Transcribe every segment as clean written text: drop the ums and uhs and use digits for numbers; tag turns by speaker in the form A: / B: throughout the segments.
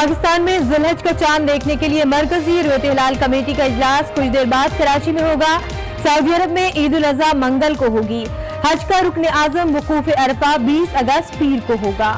A: पाकिस्तान में जिलहज का चांद देखने के लिए मरकजी रुयत हिलाल कमेटी का इजलास कुछ देर बाद कराची में होगा। सऊदी अरब में ईद उल अज़हा मंगल को होगी। हज का रुकन आजम वकूफ अरफा 20 अगस्त पीर को होगा।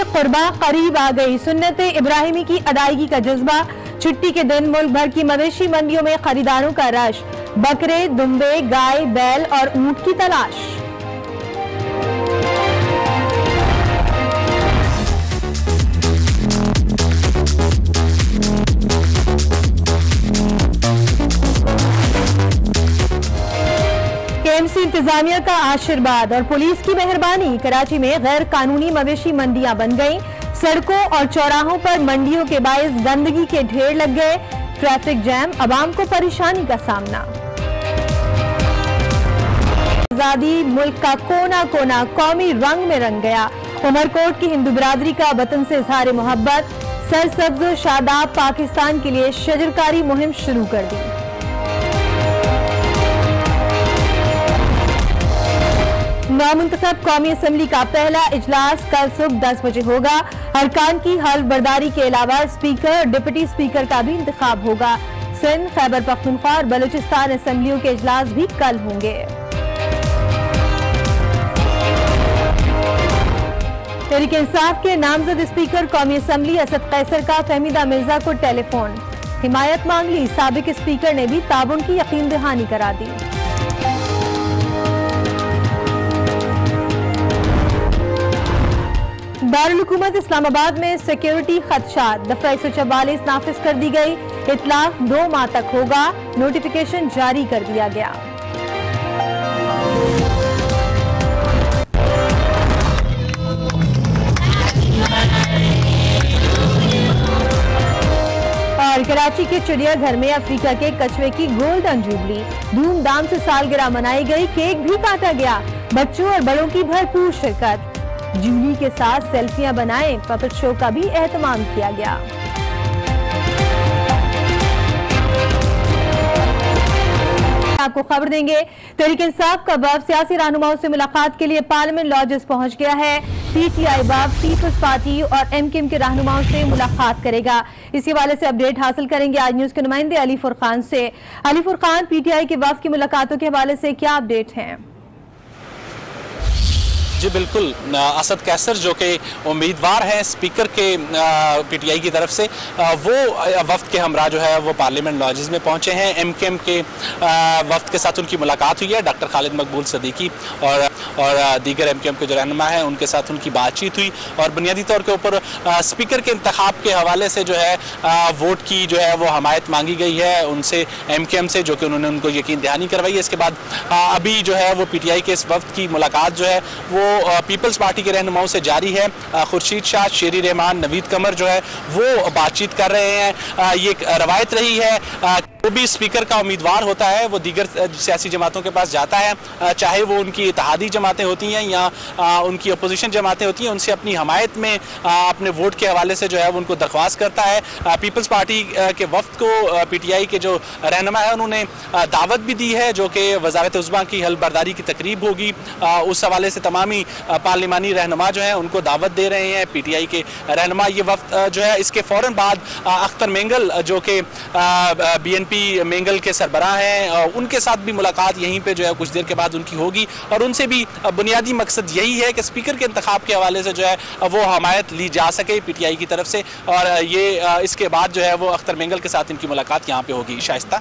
A: कुर्बा करीब आ गई। सुन्नत इब्राहिमी की अदायगी का जज्बा। छुट्टी के दिन मुल्क भर की मवेशी मंडियों में खरीदारों का रश। बकरे, दुम्बे, गाय, बैल और ऊंट की तलाश। KMC इंतजामिया का आशीर्वाद और पुलिस की मेहरबानी। कराची में गैर कानूनी मवेशी मंडियां बन गईं। सड़कों और चौराहों पर मंडियों के बायस गंदगी के ढेर लग गए। ट्रैफिक जैम, अवाम को परेशानी का सामना। आजादी मुल्क का कोना कोना कौमी रंग में रंग गया। उमरकोट की हिंदू बिरादरी का वतन से इजहार मोहब्बत। सरसब्ज शादाब पाकिस्तान के लिए शजरकारी मुहिम शुरू कर दी। नौमुंतखब कौमी असम्बली का पहला इजलास कल सुबह 10 बजे होगा। अरकान की हल्फ बर्दारी के अलावा स्पीकर और डिप्टी स्पीकर का भी इंतखाब होगा। सिंध, खैबर पख्तूनख्वा और बलूचिस्तान असम्बलियों के इजलास भी कल होंगे। तहरीक इंसाफ के नामजद स्पीकर कौमी असम्बली असद कैसर का फहमीदा मिर्जा को टेलीफोन। हिमायत मांग ली। साबिक स्पीकर ने भी ताबुन की यकीन दहानी करा दी। दारुल हुकूमत इस्लामाबाद में सिक्योरिटी खदशात। दफा 144 नाफिज कर दी गई। इतलाक 2 माह तक होगा। नोटिफिकेशन जारी कर दिया गया। और कराची के चिड़ियाघर में अफ्रीका के कछुए की गोल्डन जुबली धूमधाम से सालगिरह मनाई गई। केक भी काटा गया। बच्चों और बड़ों की भरपूर शिरकत। जूली के साथ सेल्फियां बनाएं। पपेट शो का भी एहतमाम किया गया। आपको खबर देंगे, तहरीक इंसाफ का वफ़द सियासी रहनुमाओं से मुलाकात के लिए पार्लियामेंट लॉजेस पहुंच गया है। PTI वफ़द पीपल्स पार्टी और MKM के रहनुमाओं से मुलाकात करेगा। इसी हवाले से अपडेट हासिल करेंगे आज न्यूज के नुमाइंदे अली फुरकान से। अली फुरकान, PTI के वफ़द की मुलाकातों के हवाले से क्या अपडेट हैं?
B: जी बिल्कुल, असद कैसर जो कि उम्मीदवार हैं स्पीकर के PTI की तरफ से, वो वफ्द के हमरा जो है वो पार्लियामेंट लॉजेस में पहुंचे हैं। MKM के वफ्द के साथ उनकी मुलाकात हुई है। डॉक्टर खालिद मकबूल सदीकी और दीगर MKM के जो रहनुमा हैं उनके साथ उनकी बातचीत हुई और बुनियादी तौर के ऊपर स्पीकर के इंतखाब के हवाले से जो है वोट की जो है वो हमायत मांगी गई है उनसे, MKM से, जो कि उन्होंने उनको यकीन दहानी करवाई है। इसके बाद अभी जो है वो PTI के इस वफ्द की मुलाकात जो है वो पीपल्स पार्टी के रहनुमाओं से जारी है। खुर्शीद शाह, शेरी रहमान, नवीद कमर जो है वो बातचीत कर रहे हैं। ये एक रवायत रही है, जो भी स्पीकर का उम्मीदवार होता है वो दीगर सियासी जमातों के पास जाता है, चाहे वो उनकी इत्तेहादी जमातें होती हैं या उनकी अपोजिशन जमातें होती हैं, उनसे अपनी हमायत में अपने वोट के हवाले से जो है वो उनको दरख्वास्त करता है। पीपल्स पार्टी के वफ्द को PTI के जो रहनुमा है उन्होंने दावत भी दी है, जो कि वजारत उज़्मा की हल्फ बर्दारी की तकरीब होगी। उस हवाले से तमामी पार्लिमानी रहनुमा जो है उनको दावत दे रहे हैं PTI के रहनुमा। ये वफ्द जो है इसके फ़ौरन बाद अख्तर मेंगल जो कि BNP मेंगल के सरबराह हैं, उनके साथ भी मुलाकात यहीं पे जो है कुछ देर के बाद उनकी होगी और उनसे भी बुनियादी मकसद यही है कि स्पीकर के इंतखाब के हवाले से जो है वो हमायत ली जा सके PTI की तरफ से। और ये इसके बाद जो है वो अख्तर मेंगल के साथ इनकी मुलाकात यहाँ पे होगी। शाइस्ता,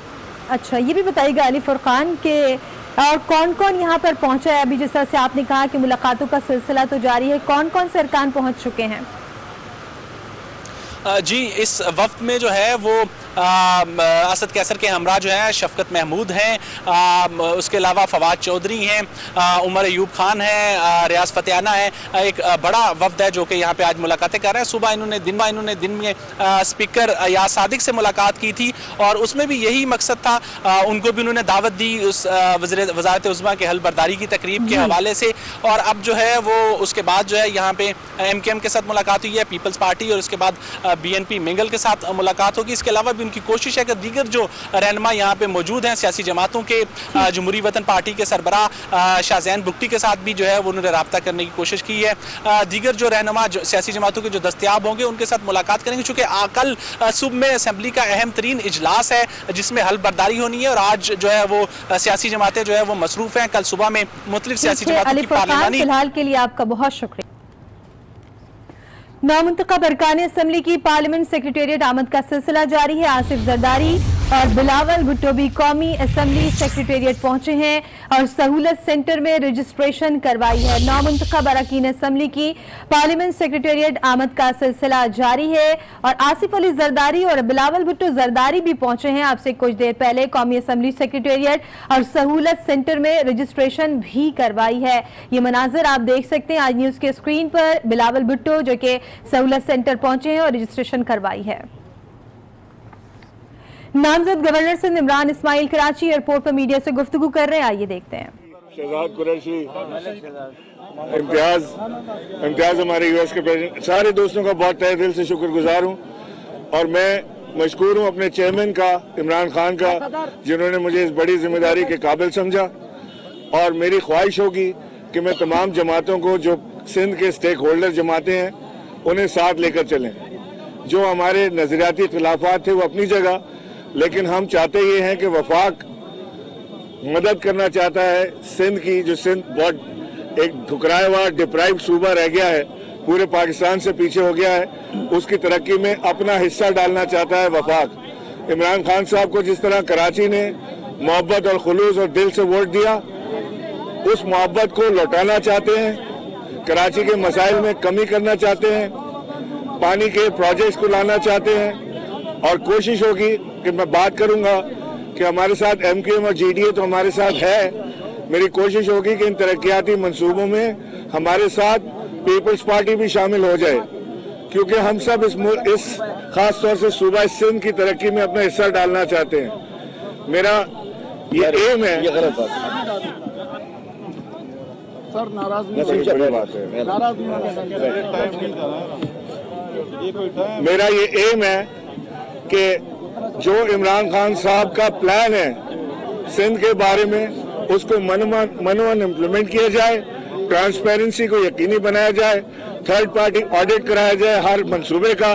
A: अच्छा ये भी बताइएगा अली फुरकान के और कौन कौन यहाँ पर पहुँचा है? अभी जिस तरह से आपने कहा कि मुलाकातों का सिलसिला तो जारी है, कौन कौन से अरकान पहुँच चुके हैं?
B: जी, इस वफ्त में जो है वो असद कैसर के हमरा जो हैं शफकत महमूद हैं, उसके अलावा फवाद चौधरी हैं, उमर अयूब खान हैं, रियाज फतेहाना है। एक बड़ा वफ्द है जो कि यहाँ पे आज मुलाकातें कर रहे हैं। सुबह इन्होंने दिन में स्पीकर याद सादिक से मुलाकात की थी और उसमें भी यही मकसद था। उनको भी उन्होंने दावत दी उस वज़ारत उज़्मा के हल बर्दारी की तकरीब के हवाले से। और अब जो है वो उसके बाद जो है यहाँ पे MKM के साथ मुलाकात हुई है, पीपल्स पार्टी, और उसके बाद BNP मिंगल के साथ मुलाकात होगी। इसके अलावा भी उनकी कोशिश है कि दीगर जो रहनुमा यहाँ पे मौजूद हैं सियासी जमातों के, जमहूरी वतन पार्टी के सरबराह शाहजैन बुगटी के साथ भी जो है वो उन्होंने रब्ता करने की कोशिश की है। दीगर जो रहनुमा सियासी जमातों के जो दस्तयाब होंगे उनके साथ मुलाकात करेंगे, चूँकि कल सुबह में असम्बली का अहम तरीन इजलास है जिसमें हल बर्दारी होनी है और आज जो है वो सियासी जमातें जो है वो मसरूफ हैं। कल सुबह में मुख्तलिफ सियासी जमातों की पार्लिमानी।
A: फिलहाल के लिए आपका बहुत शुक्रिया। नामुंतखब अरकान असम्बली की पार्लियामेंट सेक्रेटेरिएट आमद का सिलसिला जारी है। आसिफ जरदारी और बिलावल भुट्टो भी कौमी असम्बली सेक्रेटेरिएट पहुंचे हैं और सहूलत सेंटर में रजिस्ट्रेशन करवाई है। नामुंतखब अरकान असम्बली की पार्लियामेंट सेक्रेटेरिएट आमद का सिलसिला जारी है और आसिफ अली जरदारी और बिलावल भुट्टो जरदारी भी पहुंचे हैं। आपसे कुछ देर पहले कौमी असम्बली सेक्रेटेरिएट और सहूलत सेंटर में रजिस्ट्रेशन भी करवाई है। ये मनाजिर आप देख सकते हैं आज न्यूज के स्क्रीन पर। बिलावल भुट्टो जो कि सहूलत सेंटर पहुंचे हैं और रजिस्ट्रेशन करवाई है। नामजद गवर्नर सिंध इमरान इस्माइल कराची एयरपोर्ट पर मीडिया से गुफ्तगू कर रहे हैं, आइए देखते हैं।
C: शहजाद कुरैशी, इम्तियाज हमारे यूएस के प्रेसिडेंट, सारे दोस्तों का बहुत तहे दिल से शुक्रगुजार हूँ और मैं मशकूर हूँ अपने चेयरमैन का, इमरान खान का, जिन्होंने मुझे इस बड़ी जिम्मेदारी के काबिल समझा। और मेरी ख्वाहिश होगी कि मैं तमाम जमातों को, जो सिंध के स्टेक होल्डर जमातें हैं, उन्हें साथ लेकर चलें। जो हमारे नजरियाती खिलाफात थे वो अपनी जगह, लेकिन हम चाहते ये हैं कि वफाक मदद करना चाहता है सिंध की, जो सिंध बहुत एक ठुकराया हुआ डिप्राइव्ड सूबा रह गया है, पूरे पाकिस्तान से पीछे हो गया है, उसकी तरक्की में अपना हिस्सा डालना चाहता है वफाक। इमरान खान साहब को जिस तरह कराची ने मोहब्बत और खुलूस और दिल से वोट दिया, उस मोहब्बत को लौटाना चाहते हैं। कराची के मसाइल में कमी करना चाहते हैं, पानी के प्रोजेक्ट्स को लाना चाहते हैं और कोशिश होगी कि मैं बात करूंगा कि हमारे साथ MKM और GDA तो हमारे साथ है। मेरी कोशिश होगी कि इन तरक्याती मंसूबों में हमारे साथ पीपल्स पार्टी भी शामिल हो जाए, क्योंकएक सब इस खास तौर से सूबा सिंध की तरक्की में अपना हिस्सा डालना चाहते हैं। मेरा ये एम है।
D: सर नाराज
C: मेरा ये एम है कि जो इमरान खान साहब का प्लान है सिंध के बारे में, उसको मनोमन इम्प्लीमेंट किया जाए, ट्रांसपेरेंसी को यकीनी बनाया जाए, थर्ड पार्टी ऑडिट कराया जाए हर मंसूबे का,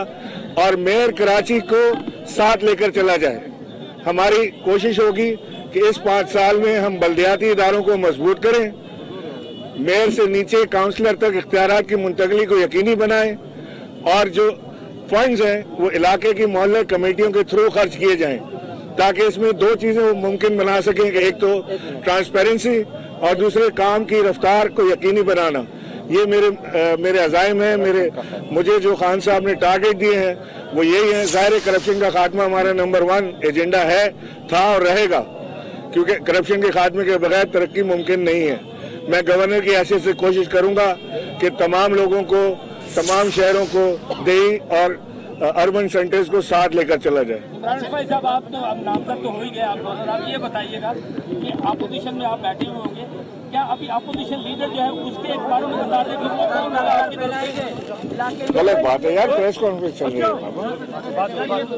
C: और मेयर कराची को साथ लेकर चला जाए। हमारी कोशिश होगी कि इस 5 साल में हम बल्दियाती इदारों को मजबूत करें, मेयर से नीचे काउंसलर तक इख्तियारात की मुंतकली को यकीनी बनाएं, और जो फंड्स हैं वो इलाके की मोहल्ले कमेटियों के थ्रू खर्च किए जाएं, ताकि इसमें 2 चीजें वो मुमकिन बना सकें कि एक तो ट्रांसपेरेंसी और दूसरे काम की रफ्तार को यकीनी बनाना। ये मेरे अज़ाइम हैं। मुझे जो खान साहब ने टारगेट दिए हैं वो यही है। ज़ाहिर करप्शन का खात्मा हमारा नंबर 1 एजेंडा है, था और रहेगा, क्योंकि करप्शन के खात्मे के बगैर तरक्की मुमकिन नहीं है। मैं गवर्नर की हैसियत से कोशिश करूंगा कि तमाम लोगों को, तमाम शहरों को, देही और अर्बन सेंटर्स को साथ लेकर चला जाए।
D: साहब आप तो नामजद तो हो ही गए, आप ये बताइएगा कि अपोजिशन में आप बैठे हुए होंगे, क्या अभी अपोजिशन लीडर जो है उसके बारे में बता दें कि वो कौन होगा?
C: गलत बात है यार, प्रेस कॉन्फ्रेंस चल रही है।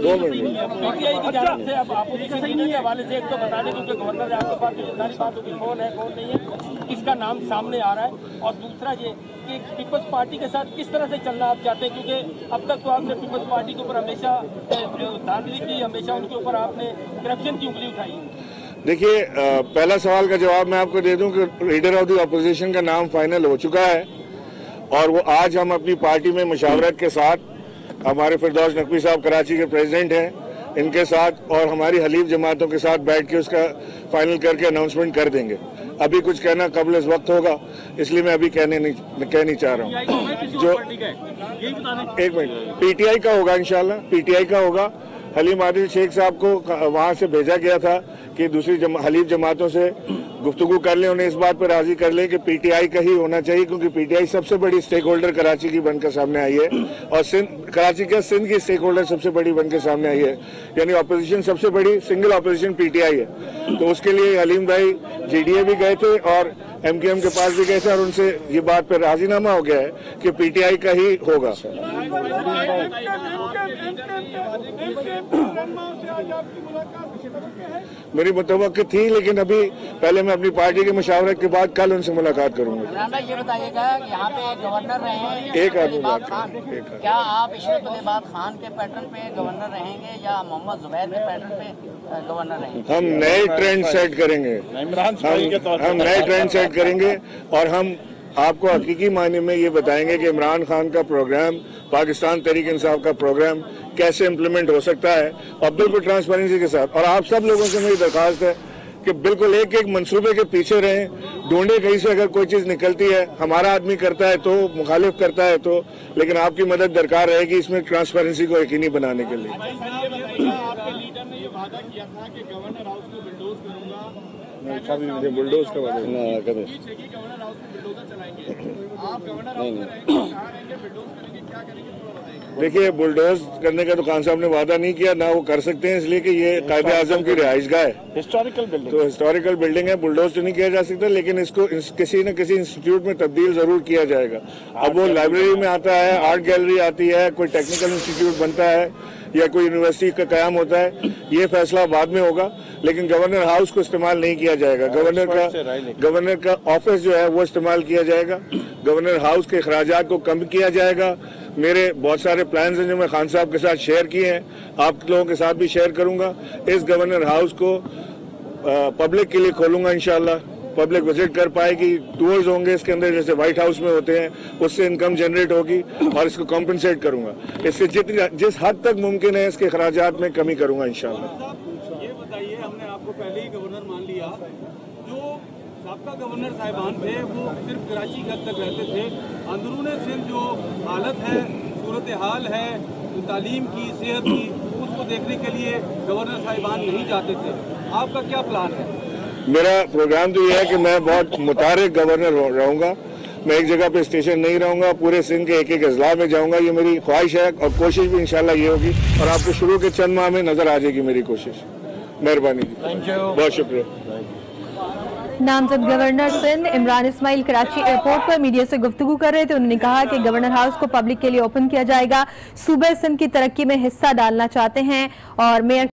C: 2 मिनट
D: PTI की जानिब से अब अपोजिशन लीडर के हवाले से एक तो बता दें, क्योंकि गवर्नर ने आपके पास जो सारी बात होगी कौन है कौन नहीं है, किसका नाम सामने आ रहा है, और दूसरा ये कि पीपल्स पार्टी के साथ किस तरह से चलना आप चाहते हैं, क्योंकि अब तक तो आपने पीपल्स पार्टी के ऊपर हमेशा धांधली की, हमेशा उनके ऊपर आपने करप्शन की उंगली उठाई।
C: देखिए, पहला सवाल का जवाब मैं आपको दे दूं कि लीडर ऑफ द अपोजिशन का नाम फाइनल हो चुका है, और वो आज हम अपनी पार्टी में मशावरत के साथ, हमारे फिरदौस नकवी साहब कराची के प्रेसिडेंट हैं, इनके साथ और हमारी हलीफ जमातों के साथ बैठ के उसका फाइनल करके अनाउंसमेंट कर देंगे। अभी कुछ कहना कबल इस वक्त होगा, इसलिए मैं अभी कह नहीं चाह रहा हूँ। जो 1 मिनट, PTI का होगा, इंशाल्लाह PTI का होगा, हलीम आदिल शेख साहब को वहाँ से भेजा गया था कि दूसरी हलीफ जमातों से गुफ्तगू कर ले, उन्हें इस बात पर राजी कर ले कि पीटीआई का ही होना चाहिए, क्योंकि पीटीआई सबसे बड़ी स्टेक होल्डर कराची की बनकर सामने आई है और कराची के सिंध की स्टेक होल्डर सबसे बड़ी बनकर सामने आई है, यानी अपोजिशन सबसे बड़ी सिंगल अपोजिशन पीटीआई है। तो उसके लिए हलीम भाई जीडीए भी गए थे और एमकेएम के पास भी गए थे और उनसे ये बात पर राजीनामा हो गया है कि पीटीआई का ही होगा। मेरी मुतवक्किल थी, लेकिन अभी पहले मैं अपनी पार्टी के मशावरत के बाद कल उनसे मुलाकात करूंगा।
E: ये बताइएगा कि यहाँ पे गवर्नर रहे हैं
C: एक आदमी
E: खान, क्या आप इशरत खान के पैटर्न पे गवर्नर रहेंगे या मोहम्मद जुबैर के पैटर्न पे गवर्नर रहेंगे?
C: हम नए ट्रेंड सेट करेंगे, हम नए ट्रेंड सेट करेंगे और हम आपको हकीकी मायने में ये बताएंगे कि इमरान खान का प्रोग्राम, पाकिस्तान तहरीक इंसाफ का प्रोग्राम कैसे इम्प्लीमेंट हो सकता है और बिल्कुल ट्रांसपेरेंसी के साथ। और आप सब लोगों से मेरी दरख्वास्त है कि बिल्कुल एक एक मंसूबे के पीछे रहें, ढूंढे कहीं से अगर कोई चीज़ निकलती है, हमारा आदमी करता है तो, मुखालिफ करता है तो, लेकिन आपकी मदद दरकार रहेगी इसमें ट्रांसपेरेंसी को यकीनी बनाने के लिए।
D: आपके लीडर ने ये वादा किया था कि गवर्नर हाउस को बुलडोज करूंगा,
C: बुलडोज का वादा
D: गवर्नर हाउस में बुलडोजर चलाएंगे, आप गवर्नर हाउस में रहेंगे, कहाँ रहेंगे, बुलडोज करेंगे, क्या करेंगे?
C: देखिए, बुलडोज करने का तो खान साहब ने वादा नहीं किया, ना वो कर सकते हैं, इसलिए कि ये कायदे आजम की रिहाइशगाह है,
D: हिस्टोरिकल बिल्डिंग,
C: तो हिस्टोरिकल बिल्डिंग है, बुलडोज तो नहीं किया जा सकता, लेकिन इसको किसी न किसी इंस्टीट्यूट में तब्दील जरूर किया जाएगा। अब वो लाइब्रेरी में आता है, आर्ट गैलरी आती है, कोई टेक्निकल इंस्टीट्यूट बनता है या कोई यूनिवर्सिटी का कयाम होता है, ये फैसला बाद में होगा, लेकिन गवर्नर हाउस को इस्तेमाल नहीं किया जाएगा। गवर्नर का ऑफिस जो है वो इस्तेमाल किया जाएगा, गवर्नर हाउस के अखराजात को कम किया जाएगा। मेरे बहुत सारे प्लान्स हैं जो मैं खान साहब के साथ शेयर किए हैं, आप लोगों के साथ भी शेयर करूंगा। इस गवर्नर हाउस को पब्लिक के लिए खोलूंगा इंशाल्लाह, पब्लिक विजिट कर पाएगी, टूर्स होंगे इसके अंदर जैसे व्हाइट हाउस में होते हैं, उससे इनकम जनरेट होगी और इसको कॉम्पनसेट करूंगा। इससे जिस हद तक मुमकिन है इसके अखराजात में कमी करूंगा इंशाल्लाह।
F: ये बताइए, हमने आपको पहले ही गवर्नर मान लिया, जो साबका गवर्नर साहिबान थे वो सिर्फ कराची हद तक रहते थे, अंदरूने सिंध जो हालत है, सूरत हाल है, जो तालीम की, सेहत की, उसको देखने के लिए गवर्नर साहिबान नहीं जाते थे। आपका क्या प्लान है?
C: मेरा प्रोग्राम तो ये है कि मैं बहुत मुतारिक गवर्नर रहूंगा, मैं एक जगह पे स्टेशन नहीं रहूंगा, पूरे सिंध के एक एक अजला में जाऊंगा, ये मेरी ख्वाहिश है और कोशिश भी इंशाल्लाह ये होगी और आपको शुरू के चंद माह में नजर आ जाएगी मेरी कोशिश। मेहरबानी, बहुत शुक्रिया।
A: नामजद गवर्नर सिंध इमरान इस्माइल कराची एयरपोर्ट पर मीडिया से गुफ्तगू कर रहे थे। उन्होंने कहा कि गवर्नर हाउस को पब्लिक के लिए ओपन किया जाएगा, सूबे सिंध की तरक्की में हिस्सा डालना चाहते हैं और मेयर